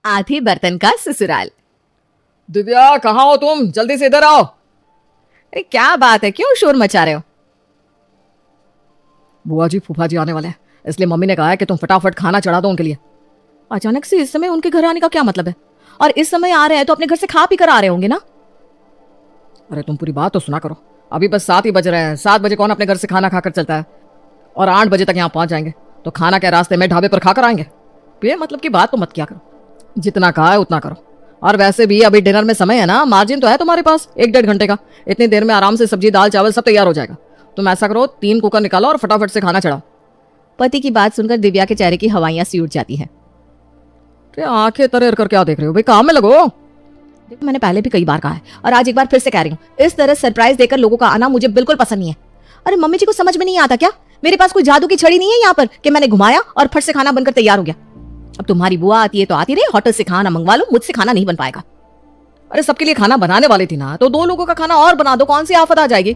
आधे बर्तन का ससुराल। दिव्या, कहाँ हो तुम? जल्दी से इधर आओ। अरे क्या बात है, क्यों शोर मचा रहे हो? बुआ जी फूफा जी आने वाले हैं, इसलिए मम्मी ने कहा है कि तुम फटाफट खाना चढ़ा दो उनके लिए। अचानक से इस समय उनके घर आने का क्या मतलब है? और इस समय आ रहे हैं तो अपने घर से खा पी कर आ रहे होंगे ना? अरे तुम पूरी बात तो सुना करो। अभी बस 7 ही बज रहे हैं। 7 बजे कौन अपने घर से खाना खाकर चलता है? और 8 बजे तक यहाँ पहुंच जाएंगे तो खाना क्या रास्ते में ढाबे पर खाकर आएंगे? ये मतलब की बात तो मत किया करो। जितना कहा है उतना करो। और वैसे भी अभी डिनर में समय है ना, मार्जिन तो है तुम्हारे पास 1-1.5 घंटे का। इतनी देर में आराम से सब्जी दाल चावल सब तैयार हो जाएगा। तुम ऐसा करो, 3 कुकर निकालो और फटाफट से खाना चढ़ाओ। पति की बात सुनकर दिव्या के चेहरे की हवाइयां सी उठ जाती है। आंखें तरेर कर क्या देख रहे हो भाई? काम में लगो। देखो, मैंने पहले भी कई बार कहा है और आज एक बार फिर से कह रही हूँ, इस तरह सरप्राइज देकर लोगों का आना मुझे बिल्कुल पसंद नहीं है। अरे मम्मी जी को समझ में नहीं आता क्या? मेरे पास कोई जादू की छड़ी नहीं है यहाँ पर कि मैंने घुमाया और फट से खाना बनकर तैयार हो गया। अब तुम्हारी बुआ आती है तो आती रहे, होटल से खाना मंगवा लो, मुझसे खाना नहीं बन पाएगा। अरे सबके लिए खाना बनाने वाली थी ना, तो 2 लोगों का खाना और बना दो, कौन सी आफत आ जाएगी?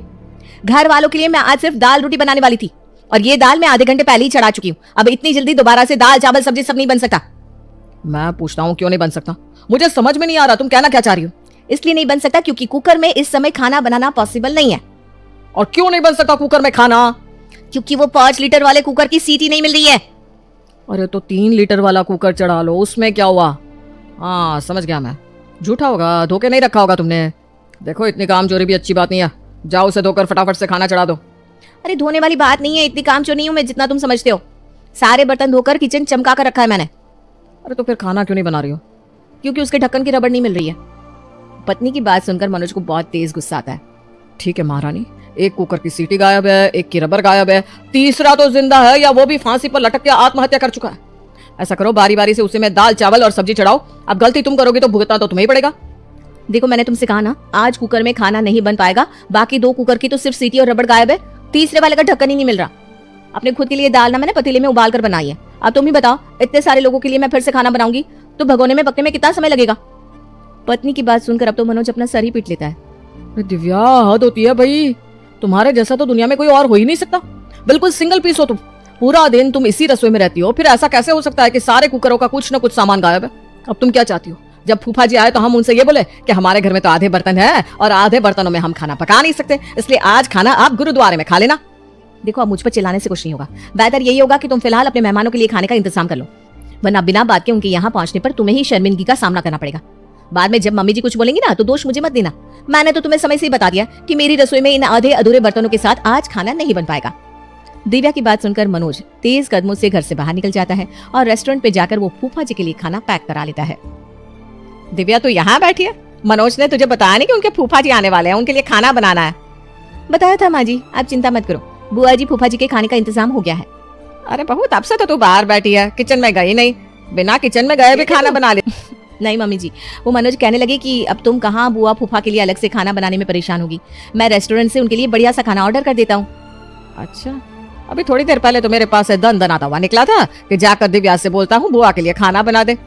घर वालों के लिए मैं आज सिर्फ दाल रोटी बनाने वाली थी और ये दाल मैं आधे घंटे पहले ही चढ़ा चुकी हूँ। अब इतनी जल्दी दोबारा से दाल चावल सब्जी सब नहीं बन सकता। मैं पूछता हूँ क्यों नहीं बन सकता? मुझे समझ में नहीं आ रहा तुम कहना क्या चाह रही हो। इसलिए नहीं बन सकता क्योंकि कुकर में इस समय खाना बनाना पॉसिबल नहीं है। और क्यों नहीं बन सकता कुकर में खाना? क्योंकि वो 5 लीटर वाले कुकर की सीटी नहीं मिल रही है। अरे तो 3 लीटर वाला कुकर चढ़ा लो, उसमें क्या हुआ? हाँ समझ गया मैं, झूठा होगा, धोके नहीं रखा होगा तुमने। देखो इतनी काम चोरी भी अच्छी बात नहीं है। जाओ उसे धोकर फटाफट से खाना चढ़ा दो। अरे धोने वाली बात नहीं है, इतनी काम चोर नहीं हूं मैं जितना तुम समझते हो। सारे बर्तन धोकर किचन चमका कर रखा है मैंने। अरे तो फिर खाना क्यों नहीं बना रही हो? क्योंकि उसके ढक्कन की रबड़ नहीं मिल रही है। पत्नी की बात सुनकर मनोज को बहुत तेज गुस्सा आता है। ठीक है महारानी, एक कुकर की सीटी गायब है, एक की रबर गायब है, तीसरा तो जिंदा है या वो भी फांसी पर लटक के आत्महत्या कर चुका है। ऐसा करो, बारी बारी से उसे में दाल चावल और सब्जी चढ़ाओ। अब गलती तुम करोगे तो भुगतना तो तुम्हें ही पड़ेगा। देखो मैंने तुमसे कहा ना, आज कुकर में खाना नहीं बन पाएगा। बाकी 2 कुकर की तो सिर्फ सीटी और रबड़ गायब है, तीसरे वाले का ढक्कन ही नहीं मिल रहा। अपने खुद के लिए दाल ना मैंने पतीले में उबाल कर बनाई है। अब तुम ही बताओ, इतने सारे लोगों के लिए मैं फिर से खाना बनाऊंगी तो भगोने में पकने में कितना समय लगेगा? पत्नी की बात सुनकर अब तो मनोज अपना सर ही पीट लेता है। दिव्या हद होती है भाई, तुम्हारे जैसा तो दुनिया में कोई और हो ही नहीं सकता। बिल्कुल सिंगल पीस हो तुम। पूरा दिन तुम इसी रसोई में रहती हो, फिर ऐसा कैसे हो सकता है कि सारे कुकरों का कुछ न कुछ सामान गायब है? अब तुम क्या चाहती हो? जब फूफा जी आए तो हम उनसे ये बोले कि हमारे घर में तो आधे बर्तन है और आधे बर्तनों में हम खाना पका नहीं सकते, इसलिए आज खाना आप गुरुद्वारे में खा लेना। देखो अब मुझ पर चिल्लाने से कुछ नहीं होगा। बेहतर यही होगा कि तुम फिलहाल अपने मेहमानों के लिए खाने का इंतजाम कर लो, वरना बिना बात के उनके यहाँ पहुंचने पर तुम्हें ही शर्मिंदगी का सामना करना पड़ेगा। बाद में जब मम्मी जी कुछ बोलेंगी ना तो दोष मुझे मत देना। मैंने तो तुम्हें समय से ही बता दिया कि मेरी रसोई में इन आधे अधूरे बर्तनों के साथ आज खाना नहीं बन पाएगा। दिव्या की बात सुनकर मनोज तेज कदमों से घर से बाहर निकल जाता है और रेस्टोरेंट पे जाकर वो फूफा जी के लिए खाना पैक करा लेता है। दिव्या तू यहाँ बैठी है? मनोज ने तुझे बताया नहीं कि उनके फूफा जी आने वाले हैं, उनके लिए खाना बनाना है? बताया था माँ जी, आप चिंता मत करो, बुआ जी फूफा जी के खाने का इंतजाम हो गया है। अरे बहू, तब से तो तू बाहर बैठी है, किचन में गई नहीं। बिना किचन में गए भी खाना बना ले। नहीं मम्मी जी, वो मनोज कहने लगे कि अब तुम कहाँ बुआ फूफा के लिए अलग से खाना बनाने में परेशान होगी, मैं रेस्टोरेंट से उनके लिए बढ़िया सा खाना ऑर्डर कर देता हूँ। अच्छा, अभी थोड़ी देर पहले तो मेरे पास से दन आता हुआ निकला था कि जाकर दिव्या से बोलता हूँ बुआ के लिए खाना बना दे।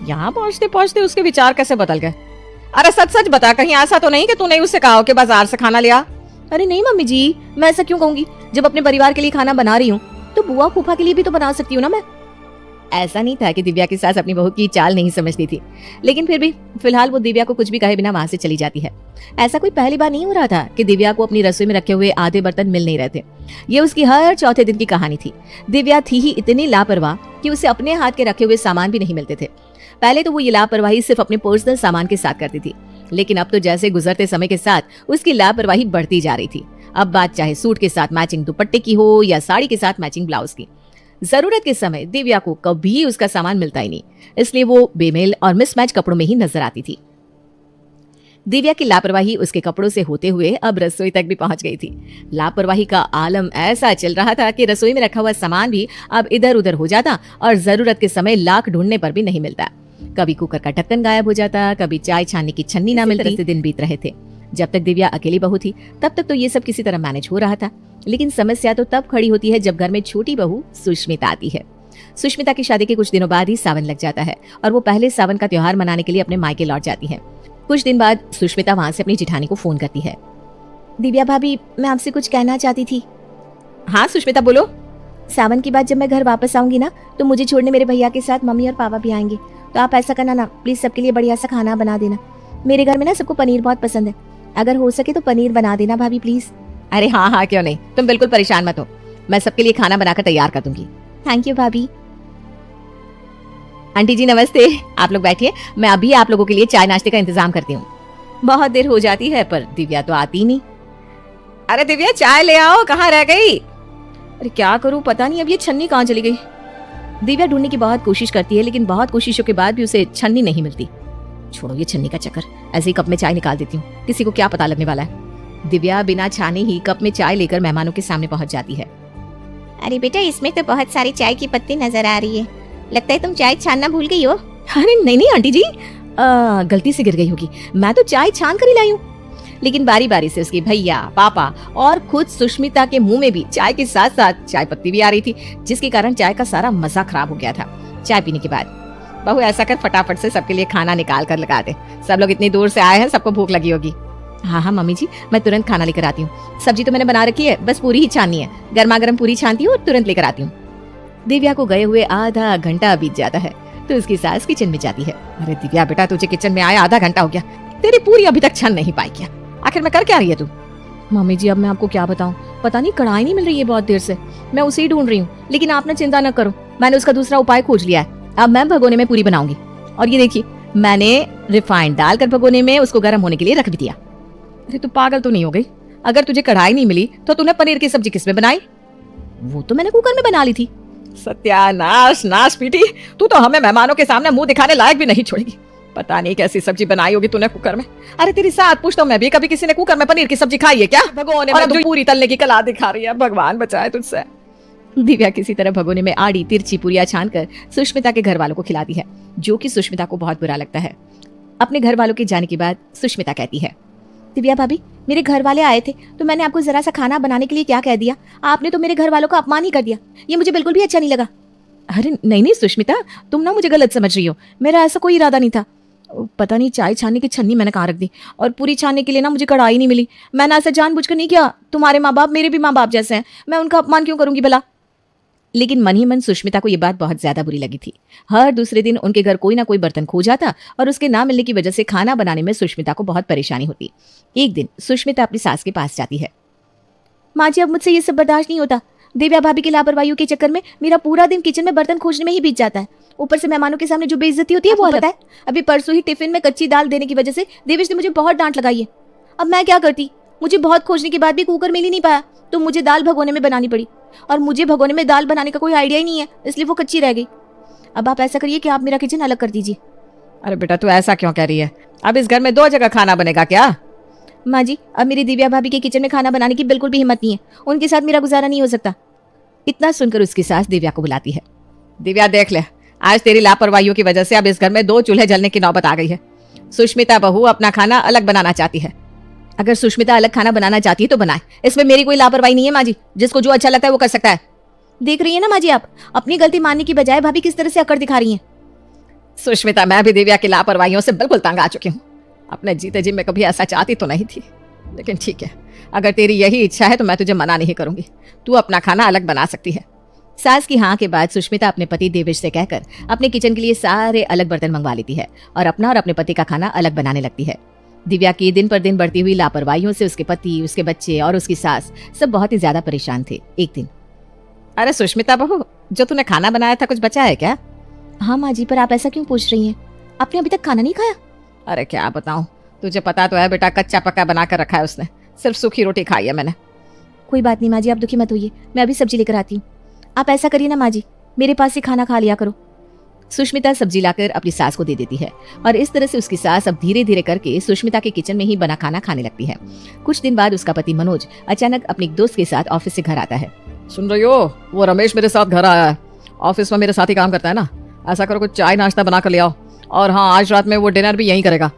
यहाँ पहुँचते पहुँचते उसके विचार कैसे बदल गए? अरे सच सच बता, कहीं ऐसा तो नहीं कि तूने उससे कहा कि बाजार से खाना लिया? अरे नहीं मम्मी जी, मैं ऐसा क्यों कहूंगी? जब अपने परिवार के लिए खाना बना रही हूँ तो बुआ फूफा के लिए भी तो बना सकती हूँ ना मैं। ऐसा नहीं था कि दिव्या की सास अपनी बहू की चाल नहीं समझती थी, लेकिन फिर भी फिलहाल वो दिव्या को कुछ भी कहे बिना वहां से चली जाती है। ऐसा कोई पहली बार नहीं हो रहा था कि दिव्या को अपनी रसोई में रखे हुए आधे बर्तन मिल नहीं रहे थे। ये उसकी हर चौथे दिन की कहानी थी। दिव्या थी ही इतनी लापरवाह कि उसे अपने हाथ के रखे हुए सामान भी नहीं मिलते थे। पहले तो वो ये लापरवाही सिर्फ अपने पर्सनल सामान के साथ करती थी, लेकिन अब तो जैसे गुजरते समय के साथ उसकी लापरवाही बढ़ती जा रही थी। अब बात चाहे सूट के साथ मैचिंग दुपट्टे की हो या साड़ी के साथ मैचिंग ब्लाउज की, जरूरत के समय दिव्या को कभी उसका सामान मिलता ही नहीं, इसलिए वो बेमेल और मिसमैच कपड़ों में ही नजर आती थी। दिव्या की लापरवाही उसके कपड़ों से होते हुए अब रसोई तक भी पहुंच गई थी। लापरवाही का आलम ऐसा चल रहा था कि रसोई में रखा हुआ सामान भी अब इधर उधर हो जाता और जरूरत के समय लाख ढूंढने पर भी नहीं मिलता। कभी कुकर का ढक्कन गायब हो जाता, कभी चाय छानने की छन्नी ना मिलती। दिन बीत रहे थे। जब तक दिव्या अकेली बहू थी तब तक तो ये सब किसी तरह मैनेज हो रहा था, लेकिन समस्या तो तब खड़ी होती है जब घर में छोटी बहू सुष्मिता आती है। सुष्मिता की शादी के कुछ दिनों बाद ही सावन लग जाता है और वो पहले सावन का त्योहार मनाने के लिए अपने मायके लौट जाती है। कुछ दिन बाद सुष्मिता वहां से अपनी जिठानी को फोन करती है। दिव्या भाभी, मैं आपसे कुछ कहना चाहती थी। हाँ सुष्मिता बोलो। सावन के बाद जब मैं घर वापस आऊंगी ना तो मुझे छोड़ने मेरे भैया के साथ मम्मी और पापा भी आएंगे, तो आप ऐसा करना ना, प्लीज सबके लिए बढ़िया सा खाना बना देना। मेरे घर में ना सबको पनीर बहुत पसंद है, अगर हो सके तो पनीर बना देना भाभी प्लीज। अरे हाँ हाँ क्यों नहीं, तुम बिल्कुल परेशान मत हो, मैं सबके लिए खाना बनाकर तैयार कर दूंगी। थैंक यू भाभी। आंटी जी नमस्ते, आप लोग बैठिए, मैं अभी आप लोगों के लिए चाय नाश्ते का इंतजाम करती हूँ। बहुत देर हो जाती है पर दिव्या तो आती नहीं। अरे दिव्या चाय ले आओ, कहाँ रह गई? अरे क्या करूँ, पता नहीं अब ये छन्नी कहाँ चली गई। दिव्या ढूंढने की बहुत कोशिश करती है लेकिन बहुत कोशिशों के बाद भी उसे छन्नी नहीं मिलती। छोड़ो ये छन्नी का चक्कर, ऐसे ही कप में चाय निकाल देती हूँ, किसी को क्या पता लगने वाला है। दिव्या बिना छाने ही कप में चाय लेकर मेहमानों के सामने पहुंच जाती है। अरे बेटा इसमें तो बहुत सारी चाय की पत्ती नजर आ रही है, लगता है तुम चाय छानना भूल गई हो। अरे नहीं नहीं आंटी जी, गलती से गिर गई होगी, मैं तो चाय छान कर ही लाई हूँ। लेकिन बारी बारी से उसके भैया, पापा और खुद सुष्मिता के मुंह में भी चाय के साथ साथ चाय पत्ती भी आ रही थी, जिसके कारण चाय का सारा मजा खराब हो गया था। चाय पीने के बाद बहू ऐसा कर फटाफट से सबके लिए खाना निकाल कर लगा दे, सब लोग इतनी दूर से आए हैं, सबको भूख लगी होगी। हाँ हाँ मम्मी जी, मैं तुरंत खाना लेकर आती हूँ, सब्जी तो मैंने बना रखी है, बस पूरी ही छाननी है, गर्मा गर्म पूरी छानती हूँ और तुरंत लेकर आती हूँ। दिव्या को गए हुए आधा घंटा बीत जाता है तो उसकी सास किचन में जाती है। अरे दिव्या बेटा, तुझे किचन में आया आधा घंटा हो गया, तेरी पूरी अभी तक छन नहीं पाई क्या? आखिर में कर क्या रही है तू? मम्मी जी अब मैं आपको क्या बताऊं, पता नहीं कढ़ाई नहीं मिल रही है बहुत देर से, मैं उसे ही ढूंढ रही हूँ। लेकिन आप ना चिंता न करो, मैंने उसका दूसरा उपाय खोज लिया है, अब मैं भगोने में पूरी बनाऊंगी। और ये देखिए मैंने रिफाइंड डालकर भगोने में उसको गर्म होने के लिए रख भी दिया। अरे तू पागल तो नहीं हो गई? अगर तुझे कढ़ाई नहीं मिली तो तूने पनीर की सब्जी किसमें बनाई? वो तो मैंने कुकर में बना ली थी। सत्यानाश नाश पीटी, तू तो हमें मेहमानों के सामने मुंह दिखाने लायक भी नहीं छोड़ेगी। पता नहीं कैसी सब्जी बनाई होगी तूने कुकर में। अरे तेरी साथ पूछता हूँ मैं भी, कभी किसी ने कुकर में पनीर की सब्जी खाई है क्या? भगोने में तू पूरी तलने की कला दिखा रही है, भगवान बचाए तुझसे। दिव्या किसी तरह भगोने में आड़ी तिरछी पूरियां छानकर सुष्मिता के घर वालों को खिलाती है, जो कि सुष्मिता को बहुत बुरा लगता है। अपने घर वालों के जाने के बाद सुष्मिता कहती है, दिव्या भाभी मेरे घर वाले आए थे तो मैंने आपको जरा सा खाना बनाने के लिए क्या कह दिया, आपने तो मेरे घर वालों का अपमान ही कर दिया, ये मुझे बिल्कुल भी अच्छा नहीं लगा। अरे नहीं नहीं सुष्मिता, तुम ना मुझे गलत समझ रही हो, मेरा ऐसा कोई इरादा नहीं था। पता नहीं चाय छानने की छन्नी मैंने कहाँ रख दी, और पूरी छानने के लिए ना मुझे कढ़ाई नहीं मिली। मैंने ऐसा जानबूझकर नहीं किया, तुम्हारे माँ बाप मेरे भी माँ बाप जैसे हैं, मैं उनका अपमान क्यों करूंगी भला। लेकिन मन ही मन सुष्मिता को यह बात बहुत ज्यादा बुरी लगी थी। हर दूसरे दिन उनके घर कोई ना कोई बर्तन खो जाता और उसके ना मिलने की वजह से खाना बनाने में सुष्मिता को बहुत परेशानी होती। एक दिन सुष्मिता अपनी सास के पास जाती है। माँ जी अब मुझसे ये सब बर्दाश्त नहीं होता, दिव्या भाभी की लापरवाहियों के चक्कर में मेरा पूरा दिन किचन में बर्तन खोजने में ही बीत जाता है, ऊपर से मेहमानों के सामने जो बेइज्जती होती है वो अलग है। अभी परसों ही टिफिन में कच्ची दाल देने की वजह से देवेश ने मुझे बहुत डांट लगाई है। अब मैं क्या करती, मुझे बहुत खोजने के बाद भी कुकर मिल ही नहीं पाया, तो मुझे दाल भगोने में बनानी पड़ी, और मुझे भगोने में दाल बनाने का कोई आइडिया ही नहीं है, इसलिए वो कच्ची रह गई। अब आप ऐसा करिए कि आप मेरा किचन अलग कर दीजिए। अरे बेटा तू ऐसा क्यों कह रही है, अब इस घर में 2 जगह खाना बनेगा क्या? माँ जी अब मेरी दिव्या भाभी के किचन में खाना बनाने की बिल्कुल भी हिम्मत नहीं है, उनके साथ मेरा गुजारा नहीं हो सकता। इतना सुनकर उसकी सास दिव्या को बुलाती है। दिव्या देख ले, आज तेरी लापरवाहियों की वजह से अब इस घर में 2 चूल्हे जलने की नौबत आ गई है। सुष्मिता बहू अपना खाना अलग बनाना चाहती है। अगर सुष्मिता अलग खाना बनाना चाहती है तो बनाए, इसमें मेरी कोई लापरवाही नहीं है माँ जी, जिसको जो अच्छा लगता है वो कर सकता है। देख रही है ना माँ जी, आप अपनी गलती मानने की बजाय भाभी किस तरह से अकड़ दिखा रही हैं। सुष्मिता मैं भी दिव्या की लापरवाहियों से बिल्कुल तंग आ चुकी हूँ, अपने जीते जी मैं कभी ऐसा चाहती तो नहीं थी, लेकिन ठीक है, अगर तेरी यही इच्छा है तो मैं तुझे मना नहीं करूंगी, तू अपना खाना अलग बना सकती है। सास की हाँ के बाद सुष्मिता अपने पति देवेश से कहकर अपने किचन के लिए सारे अलग बर्तन मंगवा लेती है और अपना और अपने पति का खाना अलग बनाने लगती है। दिव्या की दिन पर दिन बढ़ती हुई लापरवाहियों से उसके पति, उसके बच्चे और उसकी सास सब बहुत ही ज्यादा परेशान थे। एक दिन, अरे सुष्मिता बहू, जो तूने खाना बनाया था कुछ बचा है क्या? हाँ माँ जी, पर आप ऐसा क्यों पूछ रही हैं, आपने अभी तक खाना नहीं खाया? अरे क्या बताऊं, तुझे पता तो है बेटा, कच्चा पक्का बना कर रखा है उसने, सिर्फ सूखी रोटी खाई है मैंने। कोई बात नहीं माँ जी, आप दुखी मत होइए, मैं अभी सब्जी लेकर आती हूँ। आप ऐसा करिए ना माँ जी, मेरे पास ही खाना खा लिया करो। सुष्मिता सब्जी लाकर अपनी सास को दे देती है और इस तरह से उसकी सास अब धीरे धीरे करके सुष्मिता के किचन में ही बना खाना खाने लगती है। कुछ दिन बाद उसका पति मनोज अचानक अपने एक दोस्त के साथ ऑफिस से घर आता है। सुन रही हो, वो रमेश मेरे साथ घर आया है, ऑफिस में मेरे साथ ही काम करता है ना, ऐसा करो कुछ चाय नाश्ता बना कर ले आओ, और हाँ आज रात में वो डिनर भी यहीं करेगा।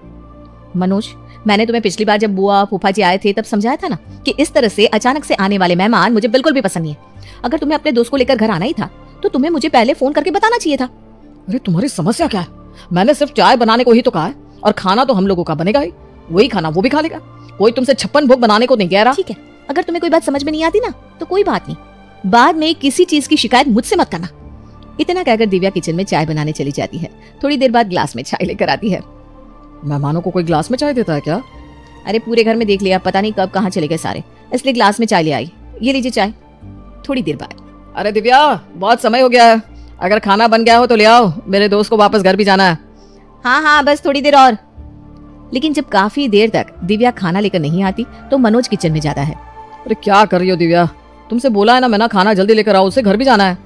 मनोज, मैंने तुम्हें पिछली बार जब बुआ फूफा जी आए थे तब समझाया था ना कि इस तरह से अचानक से आने वाले मेहमान मुझे बिल्कुल भी पसंद नहीं है। अगर तुम्हें अपने दोस्त को लेकर घर आना ही था तो तुम्हें मुझे पहले फोन करके बताना चाहिए था। अरे तुम्हारी समस्या क्या है, मैंने सिर्फ चाय बनाने को ही तो कहा है, और खाना तो हम लोगों का बनेगा ही, वही खाना वो भी खा लेगा, कोई तुमसे 56 भोग बनाने को नहीं कह रहा। ठीक है, अगर तुम्हें कोई बात समझ में नहीं आती ना तो कोई बात नहीं, बाद में किसी चीज की शिकायत मुझसे मत करना। इतना कहकर दिव्या किचन में चाय बनाने चली जाती है। थोड़ी देर बाद ग्लास में चाय लेकर आती है। मेहमानों को कोई ग्लास में चाय देता है क्या? अरे पूरे घर में देख लिया, पता नहीं कब कहाँ चले गए सारे, इसलिए ग्लास में चाय ले आई। ये लीजिए चाय। थोड़ी देर बाद, अरे दिव्या, बहुत समय हो गया है, अगर खाना बन गया हो तो ले आओ, मेरे दोस्त को वापस घर भी जाना है। हाँ हाँ बस थोड़ी देर और। लेकिन जब काफी देर तक दिव्या खाना लेकर नहीं आती तो मनोज किचन में जाता है। अरे क्या कर रही हो दिव्या, तुमसे बोला है ना मैं ना, खाना जल्दी लेकर आओ, उसे घर भी जाना है।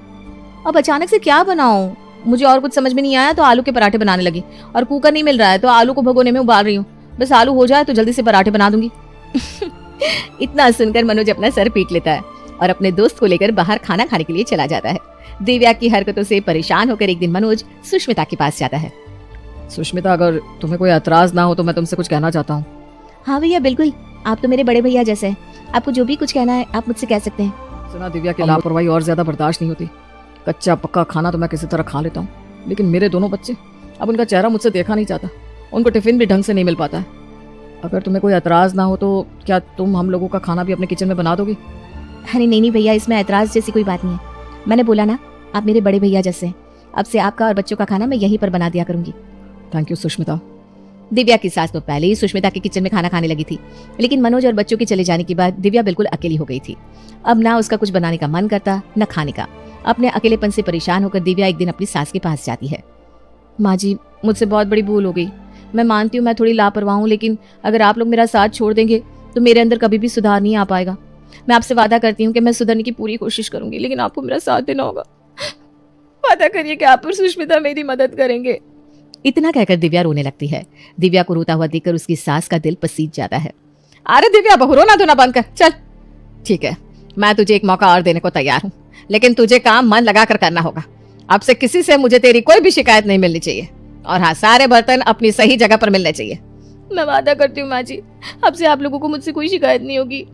अब अचानक से क्या बनाऊं, मुझे और कुछ समझ में नहीं आया तो आलू के पराठे बनाने लगी, और कुकर नहीं मिल रहा है तो आलू को भगोने में उबाल रही हूँ। बस आलू हो जाए तो जल्दी से पराठे बना दूंगी। इतना सुनकर मनोज अपना सर पीट लेता है और अपने दोस्त को लेकर बाहर खाना खाने के लिए चला जाता है। दिव्या की हरकतों से परेशान होकर एक दिन मनोज सुष्मिता के पास जाता है। सुष्मिता, अगर तुम्हें कोई एतराज ना हो तो मैं तुमसे कुछ कहना चाहता हूँ। हाँ भैया बिल्कुल, आप तो मेरे बड़े भैया जैसे हैं, आपको जो भी कुछ कहना है आप मुझसे कह सकते हैं। सुना, दिव्या की लापरवाही और ज्यादा बर्दाश्त नहीं होती। कच्चा पक्का खाना तो मैं किसी तरह खा लेता हूँ, लेकिन मेरे दोनों बच्चे, अब उनका चेहरा मुझसे देखा नहीं जाता, उनको टिफिन भी ढंग से नहीं मिल पाता है। अगर तुम्हें कोई एतराज ना हो तो क्या तुम हम लोगों का खाना भी अपने किचन में बना दोगी? अरे नहीं भैया, इसमें ऐतराज जैसी कोई बात नहीं है। मैंने बोला ना, आप मेरे बड़े भैया जैसे हैं, अब से आपका और बच्चों का खाना मैं यहीं पर बना दिया करूंगी। Thank you Sushmita. दिव्या की सास तो पहले ही सुष्मिता के किचन में खाना खाने लगी थी, लेकिन मनोज और बच्चों के चले जाने के बाद दिव्या बिल्कुल अकेली हो गई थी। अब ना उसका कुछ बनाने का मन करता न खाने का। अपने अकेलेपन से परेशान होकर दिव्या एक दिन अपनी सास के पास जाती है। माँ जी, मुझसे बहुत बड़ी भूल हो गई, मैं मानती हूँ मैं थोड़ी लापरवाह हूँ, लेकिन अगर आप लोग मेरा साथ छोड़ देंगे तो मेरे अंदर कभी भी सुधार नहीं आ पाएगा। मैं आपसे वादा करती हूँ कि मैं सुधरने की पूरी कोशिश करूंगी, लेकिन आपको मेरा साथ देना होगा। वादा करिए कि आप और सुष्मिता मेरी मदद करेंगे। इतना कहकर दिव्या रोने लगती है। दिव्या को रोता हुआ देखकर उसकी सास का दिल पसीज जाता है। अरे दिव्या, बहू रोना धोना बंद कर, चल। ठीक है, मैं तुझे एक मौका और देने को तैयार हूँ, लेकिन तुझे काम मन लगाकर करना होगा। अब से किसी से मुझे तेरी कोई भी शिकायत नहीं मिलनी चाहिए, और हाँ, सारे बर्तन अपनी सही जगह पर मिलने चाहिए। मैं वादा करती हूँ माँ जी, अब से आप लोगों को मुझसे कोई शिकायत नहीं होगी।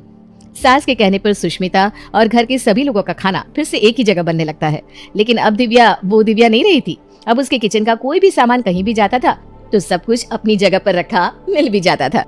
सास के कहने पर सुष्मिता और घर के सभी लोगों का खाना फिर से एक ही जगह बनने लगता है। लेकिन अब दिव्या वो दिव्या नहीं रही थी। अब उसके किचन का कोई भी सामान कहीं भी जाता था तो सब कुछ अपनी जगह पर रखा मिल भी जाता था।